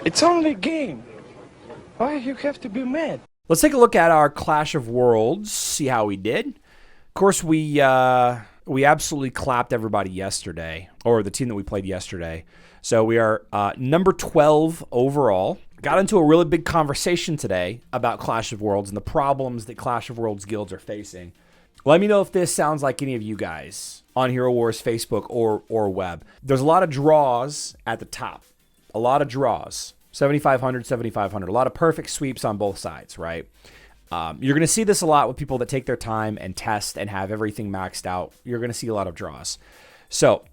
It's only a game. Why you have to be mad? Let's take a look at our Clash of Worlds, see how we did. Of course, we absolutely clapped everybody yesterday, or the team that we played yesterday. So we are number 12 overall. Got into a really big conversation today about Clash of Worlds and the problems that Clash of Worlds guilds are facing. Let me know if this sounds like any of you guys on Hero Wars Facebook or web. There's a lot of draws at the top. A lot of draws. 7,500, 7,500. A lot of perfect sweeps on both sides, right? You're going to see this a lot with people that take their time and test and have everything maxed out. You're going to see a lot of draws. So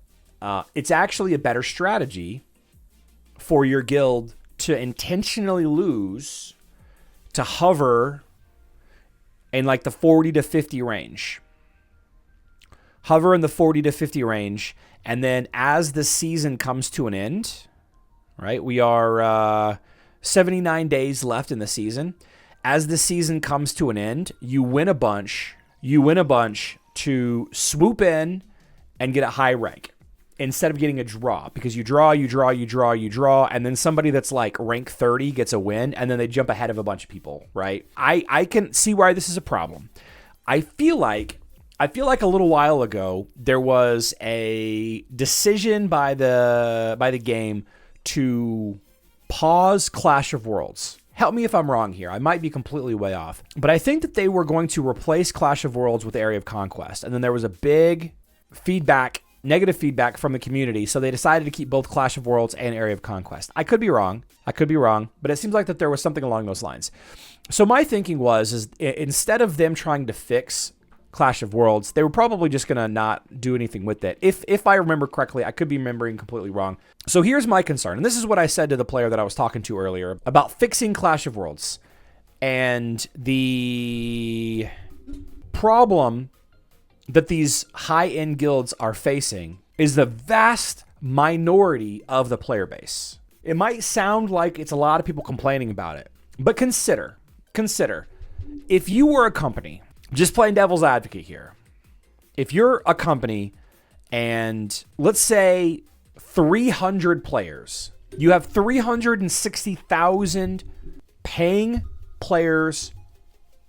it's actually a better strategy for your guild to intentionally lose, to hover in like the 40 to 50 range. Hover in the 40 to 50 range, and then as the season comes to an end, right? We are 79 days left in the season. As the season comes to an end, you win a bunch. You win a bunch to swoop in and get a high rank instead of getting a draw, because you draw, and then somebody that's like rank 30 gets a win, and then they jump ahead of a bunch of people, right? I can see why this is a problem. I feel like a little while ago there was a decision by the game to pause Clash of Worlds. Help me if I'm wrong here. I might be completely way off. But I think that they were going to replace Clash of Worlds with Area of Conquest. And then there was a big negative feedback from the community. So they decided to keep both Clash of Worlds and Area of Conquest. I could be wrong. But it seems like that there was something along those lines. So my thinking is instead of them trying to fix Clash of Worlds, they were probably just going to not do anything with it. If I remember correctly, I could be remembering completely wrong. So here's my concern, and this is what I said to the player that I was talking to earlier about fixing Clash of Worlds. And the problem that these high-end guilds are facing is the vast minority of the player base. It might sound like it's a lot of people complaining about it, but consider, if you were a company, just playing devil's advocate here. If you're a company and let's say 300 players, you have 360,000 paying players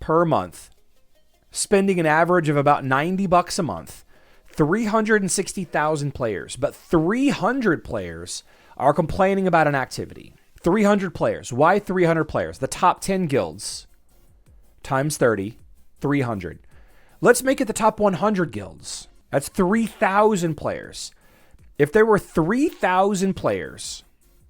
per month, spending an average of about $90 a month, 360,000 players, but 300 players are complaining about an activity. 300 players. Why 300 players? The top 10 guilds times 30. 300. Let's make it the top 100 guilds. That's 3,000 players. If there were 3,000 players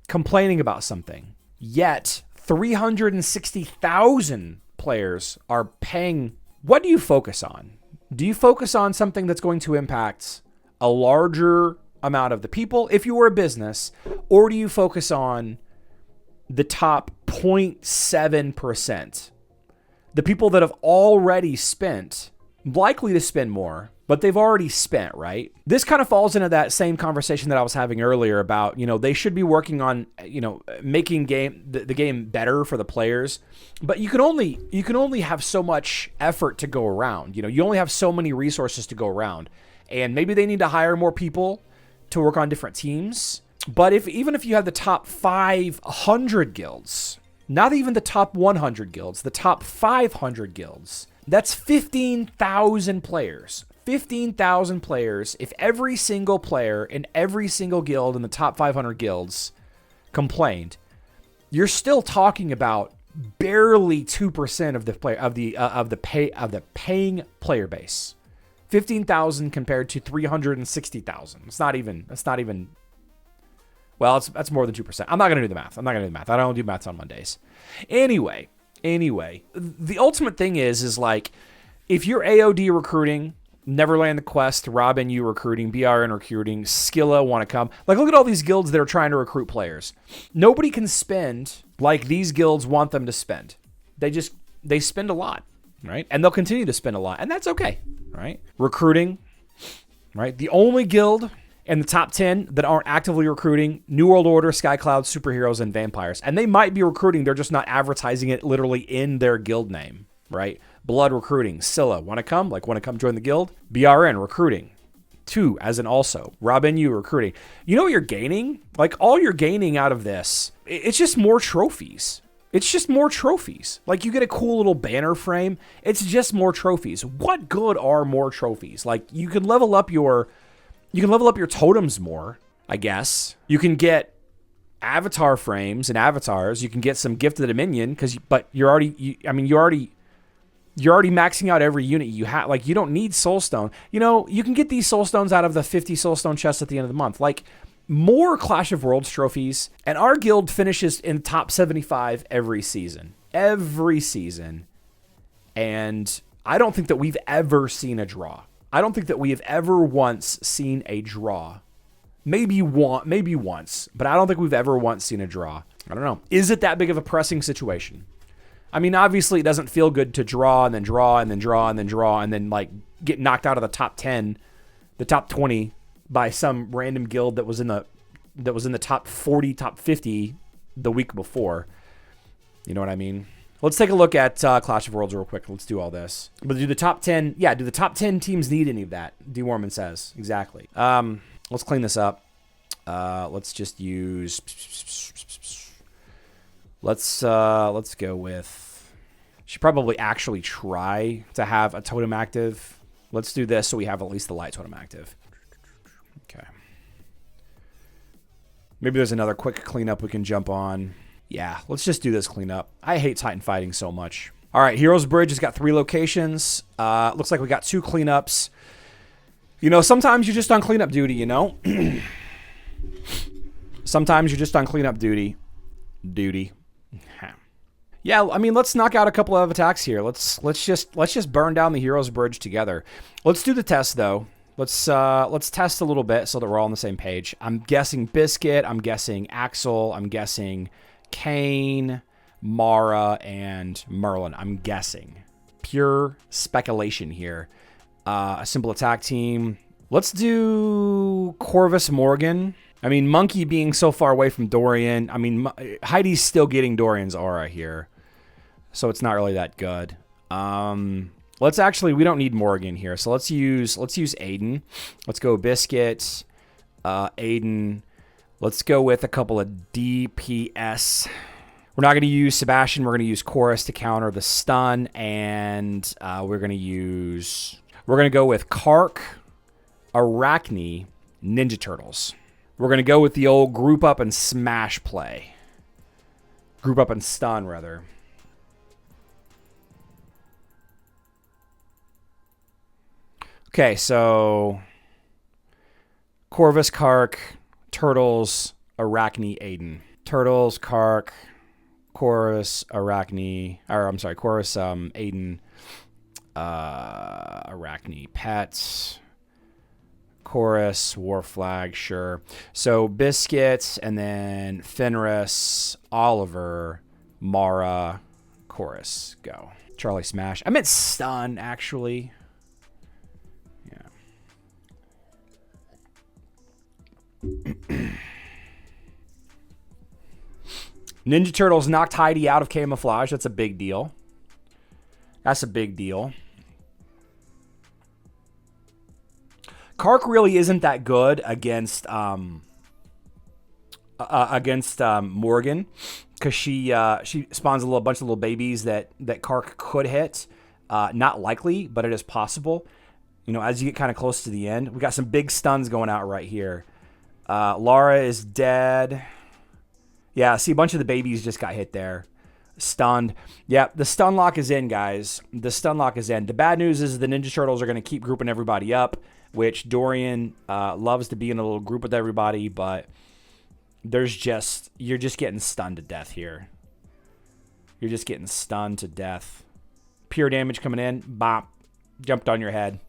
complaining about something, yet 360,000 players are paying, what do you focus on? Do you focus on something that's going to impact a larger amount of the people if you were a business, or do you focus on the top 0.7%? The people that have already spent, likely to spend more, but they've already spent, right? This kind of falls into that same conversation that I was having earlier about, they should be working on, making the game better for the players. But you can only have so much effort to go around. You only have so many resources to go around. And maybe they need to hire more people to work on different teams. But even if you have the top 500 guilds, not even the top 100 guilds, the top 500 guilds, that's 15,000 players. 15,000 players. If every single player in every single guild in the top 500 guilds complained, you're still talking about barely 2% of the paying player base. 15,000 compared to 360,000. It's not even. Well, that's more than 2%. I'm not going to do the math. I don't do maths on Mondays. Anyway, the ultimate thing is like, if you're AOD recruiting, Neverland the Quest, Robin U recruiting, BRN recruiting, Skilla want to come. Like, look at all these guilds that are trying to recruit players. Nobody can spend like these guilds want them to spend. They spend a lot, right? And they'll continue to spend a lot, and that's okay, right? Recruiting, right? The only guild in the top 10 that aren't actively recruiting: New World Order, Sky Cloud, Superheroes, and Vampires. And they might be recruiting, they're just not advertising it literally in their guild name, right? Blood recruiting, Scylla, want to come join the guild? BRN recruiting, 2 as an also. Robin, you recruiting. You know what you're gaining? Like, all you're gaining out of this, it's just more trophies. It's just more trophies. Like, you get a cool little banner frame. It's just more trophies. What good are more trophies? Like, you can level up your totems more, I guess. You can get avatar frames and avatars. You can get some Gift of the Dominion, but you're already maxing out every unit you have. Like, you don't need Soulstone. You know, you can get these Soulstones out of the 50 Soulstone chests at the end of the month. Like, more Clash of Worlds trophies, and our guild finishes in top 75 every season. Every season. And I don't think that we've ever seen a draw. I don't think that we have ever once seen a draw. Maybe once, but I don't think we've ever once seen a draw. I don't know. Is it that big of a pressing situation? I mean, obviously it doesn't feel good to draw and then draw and then draw and then draw and then like get knocked out of the top 10, the top 20 by some random guild that was in the top 40, top 50 the week before. You know what I mean? Let's take a look at Clash of Worlds real quick. Let's do all this. But do the top 10, do the top 10 teams need any of that? D. Warman says. Exactly. Let's clean this up. Let's just use... Let's go with... Should probably actually try to have a totem active. Let's do this so we have at least the light totem active. Okay. Maybe there's another quick cleanup we can jump on. Yeah, let's just do this cleanup. I hate Titan fighting so much. All right, Heroes Bridge has got 3 locations. Looks like we got 2 cleanups. You know, sometimes you're just on cleanup duty, you know? Sometimes you're just on cleanup duty. Yeah, I mean, let's knock out a couple of attacks here. Let's just burn down the Heroes Bridge together. Let's do the test though. Let's test a little bit so that we're all on the same page. I'm guessing Biscuit, I'm guessing Axel, I'm guessing Kane, Mara, and Merlin. I'm guessing. Pure speculation here. A simple attack team. Let's do Corvus Morgan. I mean, Monkey being so far away from Dorian. I mean, Heidi's still getting Dorian's aura here. So it's not really that good. Let's actually, we don't need Morgan here. So let's use Aiden. Let's go Biscuit, Aiden. Let's go with a couple of DPS. We're not going to use Sebastian. We're going to use Chorus to counter the stun. And we're going to go with Kark, Arachne, Ninja Turtles. We're going to go with the old group up and smash play. Group up and stun, rather. Okay, so Corvus, Kark, Turtles, Arachne, Aiden. Turtles, Kark, Chorus, Arachne, Chorus, Aiden, Arachne, Pets, Chorus, War Flag, sure. So Biscuits, and then Fenris, Oliver, Mara, Chorus, go. Charlie Smash. I meant stun, actually. Ninja Turtles knocked Heidi out of camouflage. That's a big deal. That's a big deal. Kark really isn't that good against Morgan, because she spawns a bunch of little babies that Kark could hit. Not likely, but it is possible. You know, as you get kind of close to the end, we got some big stuns going out right here. Lara is dead. Yeah, see, a bunch of the babies just got hit there. Stunned. Yeah, the stun lock is in, guys. The stun lock is in. The bad news is the Ninja Turtles are going to keep grouping everybody up, which Dorian loves to be in a little group with everybody, but you're just getting stunned to death here. You're just getting stunned to death. Pure damage coming in. Bop. Jumped on your head.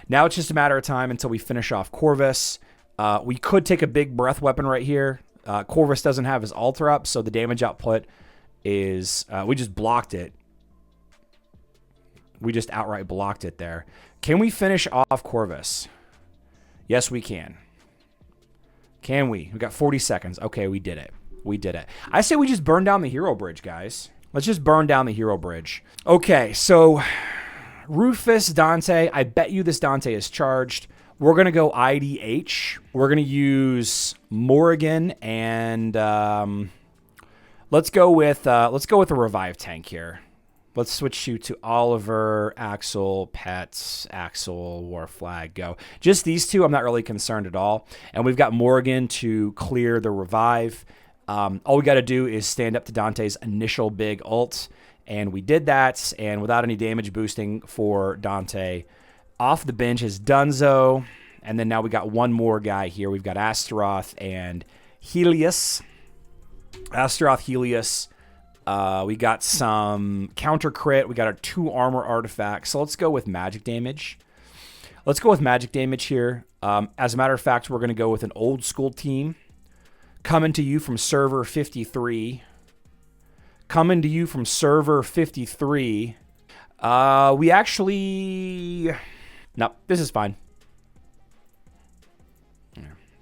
Now it's just a matter of time until we finish off Corvus. We could take a big breath weapon right here. Corvus doesn't have his altar up, so the damage output is... we just blocked it. We just outright blocked it there. Can we finish off Corvus? Yes, we can. Can we? We got 40 seconds. Okay, we did it. We did it. I say we just burn down the hero bridge, guys. Let's just burn down the hero bridge. Okay, so Rufus, Dante. I bet you this Dante is charged. We're going to go IDH. We're going to use Morrigan and let's go with a revive tank here. Let's switch you to Oliver, Axel, Pets, Axel, War Flag, go. Just these two, I'm not really concerned at all. And we've got Morrigan to clear the revive. All we got to do is stand up to Dante's initial big ult, and we did that. And without any damage boosting for Dante, off the bench is Dunzo. And then now we got one more guy here. We've got Astaroth and Helios. Astaroth, Helios. We got some counter crit. We got our 2 armor artifacts. So let's go with magic damage. Let's go with magic damage here. As a matter of fact, we're going to go with an old school team. Coming to you from server 53. Coming to you from server 53. We actually... No, this is fine.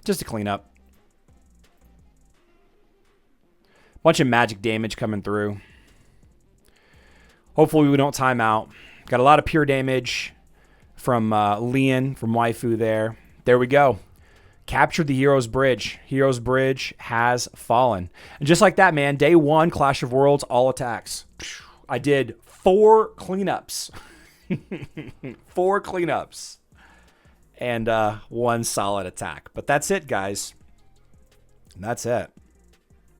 Just to clean up. Bunch of magic damage coming through. Hopefully we don't time out. Got a lot of pure damage from Leon, from Waifu there. There we go. Captured the Hero's Bridge. Hero's Bridge has fallen. And just like that, man, day 1, Clash of Worlds, all attacks. I did 4 cleanups. 4 cleanups. And 1 solid attack. But that's it, guys. That's it.